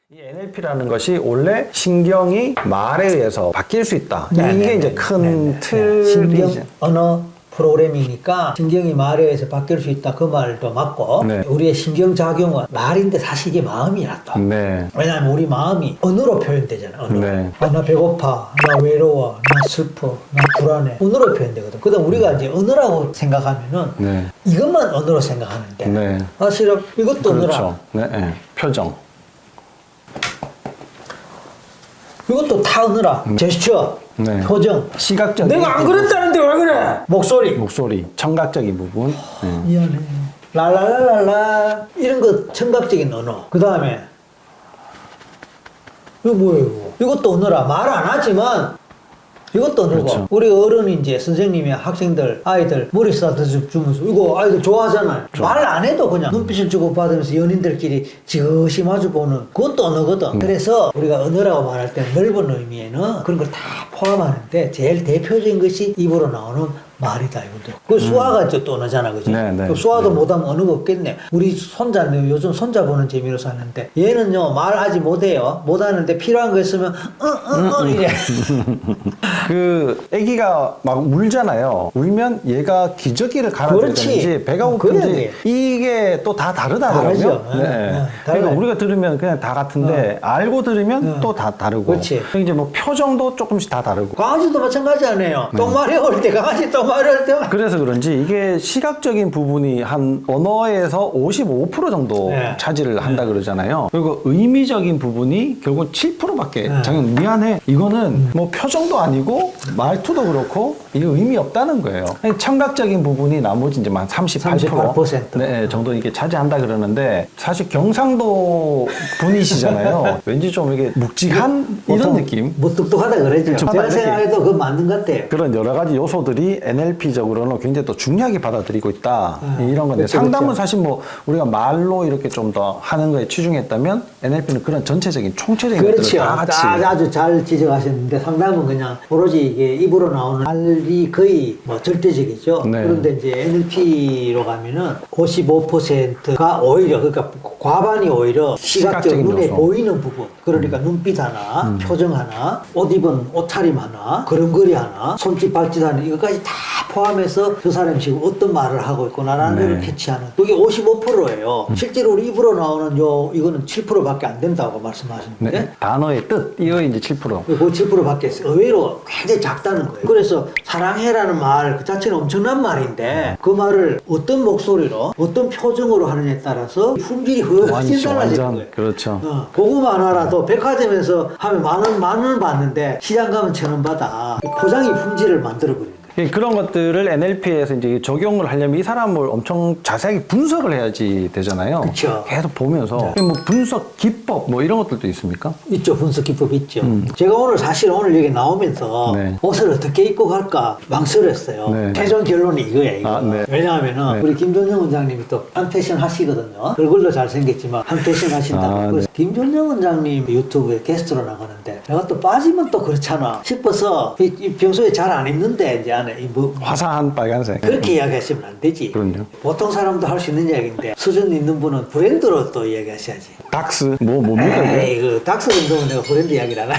이 NLP라는 것이 원래 신경이 말에 의해서 바뀔 수 있다. 이게 이제 큰 틀이죠. 신경 언어 프로그래밍이니까 신경이 말에 의해서 바뀔 수 있다. 그 말도 맞고 네. 우리의 신경작용은 말인데 사실 이게 마음이야 또. 네. 왜냐하면 우리 마음이 언어로 표현되잖아. 언어로. 네. 아, 나 배고파, 나 외로워, 나 슬퍼, 나 불안해. 언어로 표현되거든. 그다음 우리가 이제 언어라고 생각하면은 네. 이것만 언어로 생각하는데 네. 사실은 이것도 언어라. 그렇죠. 네. 네. 표정. 이것도 다 언어라. 제스처, 네. 표정. 시각적인 내가 안 그랬다는데 왜 그래? 목소리. 청각적인 부분. 네. 미안해. 랄랄랄랄라 이런 거 청각적인 언어. 그 다음에 이거 뭐예요 이거? 이것도 언어라. 말 안 하지만 이것도 언어고. 그렇죠. 우리 어른이 이제 선생님이 학생들 아이들 머리 쓰다듬어 주면서 이거 아이들 좋아하잖아요. 말 안 해도 그냥 눈빛을 주고받으면서 연인들끼리 지그시 마주보는 그것도 언어거든. 그래서 우리가 언어라고 말할 때 넓은 의미에는 그런 걸 다 포함하는데 제일 대표적인 것이 입으로 나오는 말이다 이거도. 그 수화가 또 언어잖아, 그지? 네, 네. 그 수화도 네. 못하면 언어가 없겠네. 우리 손자는 요즘 손자 보는 재미로 사는데 얘는요 말하지 못해요. 못하는데 필요한 거 있으면 이래. 그 아기가 막 울잖아요. 울면 얘가 기저귀를 갈아주든지 그렇지. 배가 그래야 고픈지 돼. 이게 또 다 다르다고요. 다르죠. 네. 달라요. 그러니까 우리가 들으면 그냥 다 같은데 알고 들으면 또 다 다르고. 그렇지. 이제 뭐 표정도 조금씩 다 다르고. 강아지도 마찬가지 아니에요. 똥마리 올 때 강아지 똥마리 올 때만 그래서 그런지 이게 시각적인 부분이 한 언어에서 55% 정도 네. 차지를 한다 그러잖아요. 그리고 의미적인 부분이 결국은 7%밖에 네. 장현 미안해. 이거는 뭐 표정도 아니고 말투도 그렇고 이게 의미 없다는 거예요. 아니, 청각적인 부분이 나머지 이제 한 38%, 38%. 네, 정도 이게 차지한다 그러는데 사실 경상도 분이시잖아요. 왠지 좀 이게 묵직한 이런 느낌. 무뚝뚝하다 그러죠. 좀 제가 이렇게. 생각해도 그거 맞는 것 같아요. 그런 여러 가지 요소들이 NLP적으로는 굉장히 또 중요하게 받아들이고 있다. 이런 건데 그렇죠, 상담은 그렇죠. 사실 뭐 우리가 말로 이렇게 좀 더 하는 거에 치중했다면 NLP는 그런 전체적인 총체적인 그렇죠. 것들을 다 같이 아주 잘 지적하셨는데 상담은 그냥 오로지 이게 입으로 나오는 말이 거의 뭐 절대적이죠. 네. 그런데 이제 NLP로 가면은 55%가 오히려 그러니까 과반이 오히려 시각적 시각적인 눈에 요소. 보이는 부분. 그러니까 눈빛 하나, 표정 하나, 옷 입은 옷차림 하나, 걸음걸이 하나, 손짓 발짓 하나 이것까지 다 포함해서 저 사람이 지금 어떤 말을 하고 있구나라는 네. 걸 캐치하는 그게 55%예요. 실제로 우리 입으로 나오는 이거는 7%밖에 안 된다고 말씀하셨는데 네. 단어의 뜻 이거 이제 7%. 그 7%밖에 의외로 굉장히 작다는 거예요. 그래서 사랑해라는 말 그 자체는 엄청난 말인데 그 말을 어떤 목소리로 어떤 표정으로 하느냐에 따라서 품질이 훨씬 달라지는 거예요. 그렇죠. 고구마 하나라도 백화점에서 하면 만 원을 받는데 시장 가면 1,000원 받아. 포장이 품질을 만들어버리는 거예요. 그런 것들을 NLP에서 이제 적용을 하려면 이 사람을 엄청 자세하게 분석을 해야지 되잖아요. 그쵸. 계속 보면서 뭐 분석 기법 뭐 이런 것들도 있습니까? 있죠. 분석 기법이 있죠. 제가 사실 오늘 여기 나오면서 네. 옷을 어떻게 입고 갈까 망설였어요. 네. 최종 결론이 이거예요. 이거. 아, 네. 왜냐하면은 네. 우리 김종영 원장님이 또 한패션 하시거든요. 얼굴도 잘생겼지만 한패션 하신다고. 아, 그래서 김종영 원장님 유튜브에 게스트로 나가는데 내가 또 빠지면 또 그렇잖아 싶어서 이 평소에 잘 안 입는데 이제 안에 화사한 빨간색. 그렇게 이야기하시면 안 되지. 그럼요. 보통 사람도 할 수 있는 이야기인데 수준 있는 분은 브랜드로 또 이야기하셔야지. 닥스 뭡니까 이게? 에이, 그 닥스 정도면 내가 브랜드 이야기를 안 해.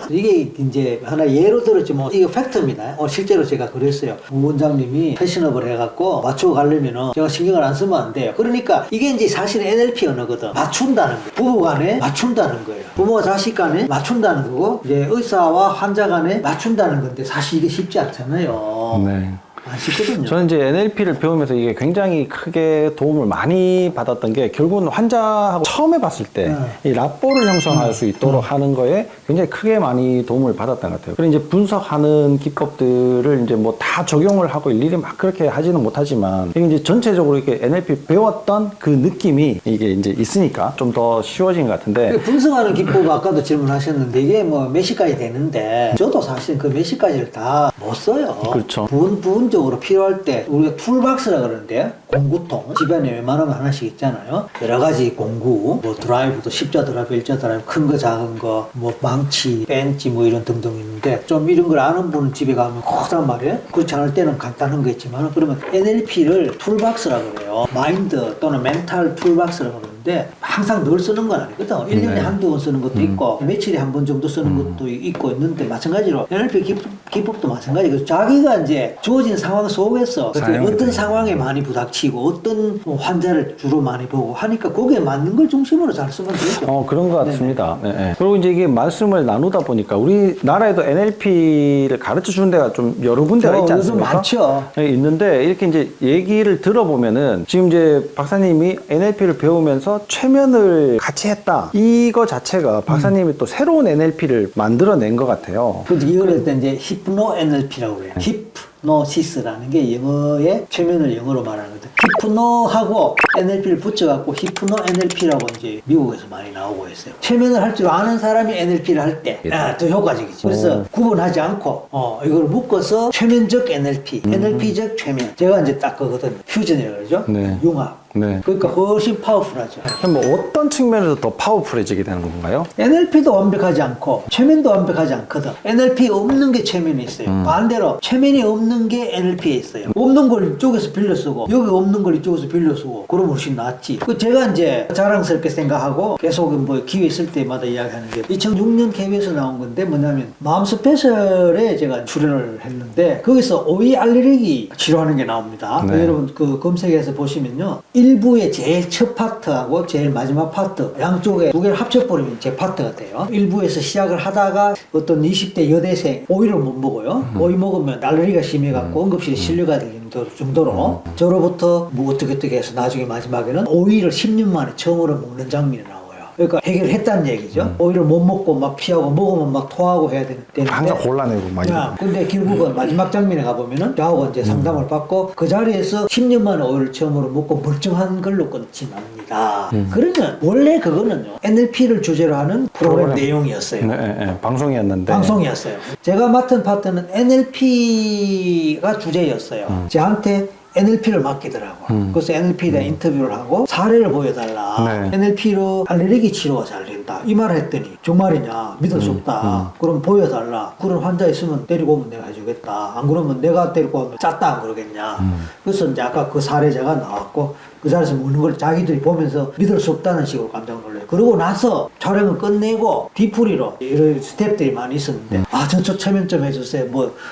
이게 이제 하나 예로 들었지 뭐 이거 팩트입니다. 실제로 제가 그랬어요. 우 원장님이 패셔너블 해갖고 맞추고 가려면은 제가 신경을 안 쓰면 안 돼요. 그러니까 이게 이제 사실 NLP 언어거든. 맞춘다는 거. 부부 간에 맞춘다는 거예요. 부모와 자식 간에 맞춘다는 거고 이제 의사와 환자 간에 맞춘다는 건데 사실 이게 쉽지 않잖아요. 네. 안 쉽거든요. 저는 이제 NLP를 배우면서 이게 굉장히 크게 도움을 많이 받았던 게 결국은 환자하고 처음 해봤을 때 이 라포를 형성할 수 있도록 하는 거에 굉장히 크게 많이 도움을 받았던 것 같아요. 그리고 이제 분석하는 기법들을 이제 뭐 다 적용을 하고 일일이 막 그렇게 하지는 못하지만 이게 이제 전체적으로 이렇게 NLP 배웠던 그 느낌이 이게 이제 있으니까 좀 더 쉬워진 것 같은데 분석하는 기법 아까도 질문하셨는데 이게 뭐 몇 시까지 되는데 저도 사실 그 몇 시까지를 다 못 써요. 그렇죠. 부분적으로 필요할 때 우리가 툴박스라 그러는데 공구통 집안에 웬만하면 하나씩 있잖아요. 여러 가지 공구, 뭐 드라이브도 십자 드라이브, 일자 드라이브, 큰 거 작은 거, 뭐 망치, 벤치 뭐 이런 등등 있는데 좀 이런 걸 아는 분 집에 가면 크단 말이에요. 그렇지 않을 때는 간단한 거 있지만 그러면 NLP를 툴박스라고 그래요. 마인드 또는 멘탈 툴박스라고 그러는데 항상 늘 쓰는 건 아니거든. 1년에 한두 번 쓰는 것도 있고 며칠에 한 번 정도 쓰는 것도 있고 있는데 마찬가지로 NLP 기법도 마찬가지고 자기가 이제 주어진 상황 속에서 어떤 상황에 많이 부닥치고 어떤 환자를 주로 많이 보고 하니까 거기에 맞는 걸 중심으로 잘 쓰면 되죠. 그런 것 같습니다. 네, 네. 그리고 이제 이게 말씀을 나누다 보니까 우리나라에도 NLP를 가르쳐 주는 데가 좀 여러 군데가 있지 않습니까? 많죠. 네, 있는데 이렇게 이제 얘기를 들어보면은 지금 이제 박사님이 NLP를 배우면서 최면을 같이 했다. 이거 자체가 박사님이 또 새로운 NLP를 만들어낸 것 같아요. 그래서 이걸 일단 이제 히프노 NLP라고 해요. 히프노시스라는 게 영어의 최면을 영어로 말하는 거거든. 히프노하고 NLP를 붙여갖고 히프노 NLP라고 이제 미국에서 많이 나오고 있어요. 최면을 할 줄 아는 사람이 NLP를 할 때 더 효과적이지. 그래서 구분하지 않고 이걸 묶어서 최면적 NLP, NLP적 최면. 제가 이제 딱 그거거든. 퓨전이라고 그러죠. 네. 융합. 네. 그러니까 훨씬 파워풀하죠. 그럼 뭐 어떤 측면에서 더 파워풀해지게 되는 건가요? NLP도 완벽하지 않고 최면도 완벽하지 않거든. NLP 없는 게 최면이 있어요. 반대로 최면이 없는 게 NLP에 있어요. 없는 걸 이쪽에서 빌려 쓰고 여기 없는 걸 이쪽에서 빌려 쓰고 그러면 훨씬 낫지. 제가 이제 자랑스럽게 생각하고 계속 뭐 기회 있을 때마다 이야기하는 게 2006년 KBS에서 나온 건데 뭐냐면 마음 스페셜에 제가 출연을 했는데 거기서 오이 알레르기 치료하는 게 나옵니다. 네. 여러분 그 검색해서 보시면요. 1부의 제일 첫 파트하고 제일 마지막 파트 양쪽에 두 개를 합쳐버리면 제 파트가 돼요. 1부에서 시작을 하다가 어떤 20대 여대생 오이를 못 먹어요. 오이 먹으면 알레르기가 심해갖고 응급실에 실려가야 될 정도로 저로부터 뭐 어떻게 해서 나중에 마지막에는 오이를 10년 만에 처음으로 먹는 장면이 나와요. 그러니까 해결을 했다는 얘기죠. 오이를 못 먹고 막 피하고 먹으면 막 토하고 해야 되는데 항상 곤란해고 막 이런. 근데 결국은 마지막 장면에 가보면은 저하고 이제 상담을 받고 그 자리에서 10년 만에 오이를 처음으로 먹고 멀쩡한 걸로 끝이 납니다. 그러면 원래 그거는요 NLP를 주제로 하는 프로그램 내용이었어요. 네, 방송이었는데. 방송이었어요. 제가 맡은 파트는 NLP가 주제였어요. 저한테 NLP를 맡기더라고. 그래서 NLP에 대한 인터뷰를 하고 사례를 보여달라. 네. NLP로 알레르기 치료가 잘 된다. 이 말을 했더니 정말이냐 믿을 수 없다. 그럼 보여달라. 그런 환자 있으면 데리고 오면 내가 해주겠다. 안 그러면 내가 데리고 오면 짰다 안 그러겠냐. 그래서 이제 아까 그 사례자가 나왔고 그 자리에서 먹는 걸 자기들이 보면서 믿을 수 없다는 식으로 깜짝 놀라요. 그러고 나서 촬영을 끝내고 뒤풀이로 이런 스태프들이 많이 있었는데 저 최면 좀 해주세요.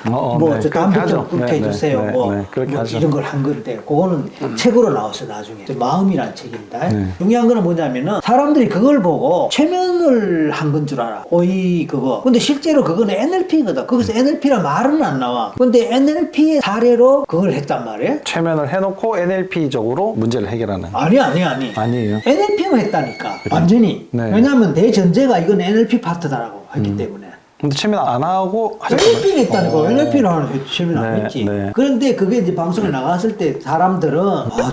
저 담배 좀 끊게 해주세요. 그렇게 하죠. 이런 걸 한 건데 그거는 책으로 나왔어요. 나중에 마음이라는 책입니다. 중요한 거는 뭐냐면은 사람들이 그걸 보고 최면을 한 건 줄 알아. 오이 그거. 근데 실제로 그거는 NLP거든. 거기서 NLP란 말은 안 나와. 근데 NLP의 사례로 그걸 했단 말이에요. 최면을 해놓고 NLP적으로 문제를 해결하는. 아니. 아니에요. NLP만 했다니까. 완전히. 네. 왜냐하면 대전제가 이건 NLP 파트다라고 하기 때문에. 근데 최면 안 하고 NLP를 했다니까. NLP를 하는 최면 안 네, 했지. 네. 그런데 그게 이제 방송에 나갔을 때 사람들은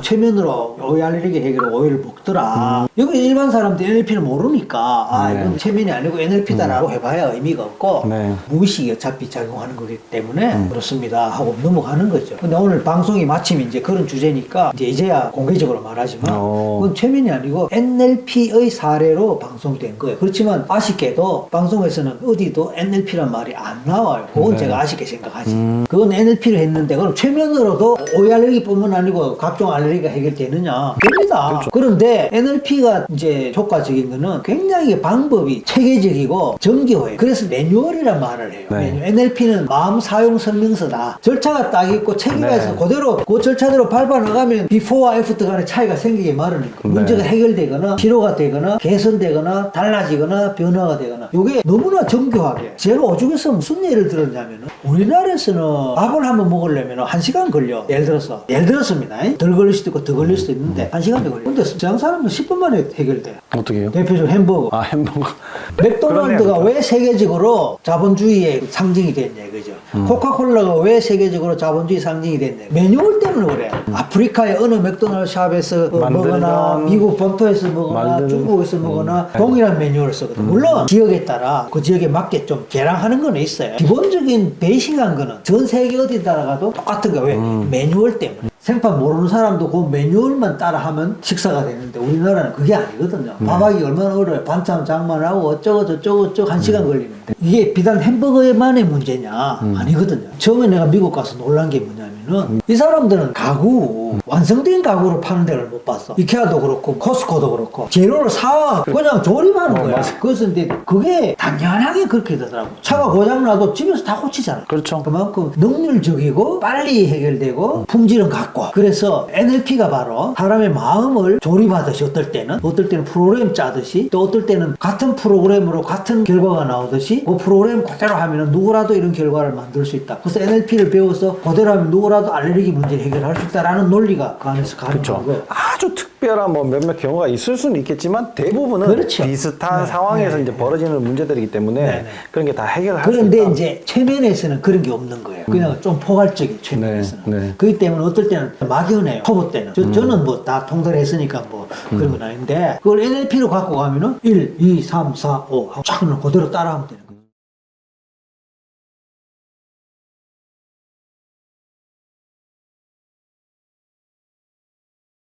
최면으로 오이 알레르기 해결 오이를 먹더라. 여기 일반 사람들 NLP를 모르니까 네. 이건 최면이 아니고 NLP다라고 해봐야 의미가 없고 네. 무의식이 어차피 작용하는 거기 때문에 그렇습니다 하고 넘어가는 거죠. 근데 오늘 방송이 마침 이제 그런 주제니까 이제야 공개적으로 말하지만 그건 최면이 아니고 NLP의 사례로 방송된 거예요. 그렇지만 아쉽게도 방송에서는 어디도 NLP란 말이 안 나와요. 그건 제가 아쉽게 생각하지. 그건 NLP를 했는데 그럼 최면으로도 오이 알레르기뿐만 아니고 각종 알레르기가 해결되느냐? 됩니다. 그런데 NLP가 이제 효과적인 거는 굉장히 방법이 체계적이고 정교해요. 그래서 매뉴얼이란 말을 해요. NLP는 마음 사용 설명서다. 절차가 딱 있고 체계가 있어 그대로 그 절차대로 밟아 나가면 비포와 애프터 간의 차이가 생기게 마련이고 문제가 해결되거나 치료가 되거나 개선되거나 달라지거나 변화가 되거나 이게 너무나 정교하게. 제가 오죽해서 무슨 예를 들었냐면은 우리나라에서는 밥을 한번 먹으려면 1시간 걸려. 예를 들었습니다. 덜 걸릴 수도 있고 더 걸릴 수도 있는데 1시간이 걸려. 근데 서양 사람은 10분 만에 해결돼. 어떻게 해요? 대표적으로 햄버거. 햄버거. 맥도날드가 왜 세계적으로 자본주의의 상징이 됐냐 이거죠. 코카콜라가 왜 세계적으로 자본주의 상징이 됐냐. 매뉴얼 때문에 그래. 아프리카의 어느 맥도날드 샵에서 먹거나 미국 본토에서 먹거나 중국에서 먹거나 동일한 매뉴얼을 쓰거든. 물론 지역에 따라 그 지역에 맞게 좀 개량하는 건 있어요. 기본적인 베이싱한 거는 전 세계 어디 따라가도 똑같은 거야. 왜? 매뉴얼 때문에. 생판 모르는 사람도 그 매뉴얼만 따라하면 식사가 되는데 우리나라는 그게 아니거든요. 밥하기 얼마나 어려워요. 반찬 장만하고 어쩌고 저쩌고 한 시간 걸리는데 이게 비단 햄버거만의 문제냐? 아니거든요. 처음에 내가 미국 가서 놀란 게 뭐냐면은 이 사람들은 가구 완성된 가구를 파는 데를 못 봤어. 이케아도 그렇고 코스코도 그렇고 재료를 사와 그냥 조립하는 거야. 그래서 근데 그게 당연하게 그렇게 되더라고. 차가 고장나도 집에서 다 고치잖아. 그렇죠. 그만큼 능률적이고 빨리 해결되고 품질은 같고 그래서 NLP가 바로 사람의 마음을 조립하듯이 어떨 때는 프로그램 짜듯이 또 어떨 때는 같은 프로그램으로 같은 결과가 나오듯이 그 프로그램 그대로 하면 누구라도 이런 결과를 만들 수 있다. 그래서 NLP를 배워서 그대로 하면 누구라도 알레르기 문제를 해결할 수 있다라는 논리가 그 안에서 가는 그렇죠. 거고. 아주 특별한 뭐 몇몇 경우가 있을 수는 있겠지만 대부분은 그렇죠. 비슷한 네. 상황에서 네. 이제 벌어지는 문제들이기 때문에 네. 그런 게 다 해결할 수 있다. 그런데 이제 최면에서는 그런 게 없는 거예요. 그냥 좀 포괄적인 최면에서는. 네, 네. 그렇기 때문에 어떨 때는 막연해요. 초보 때는. 저는 뭐 다 통달했으니까 뭐 그런 건 아닌데 그걸 NLP로 갖고 가면은 1, 2, 3, 4, 5 하고 쫙 그대로 따라하면 되는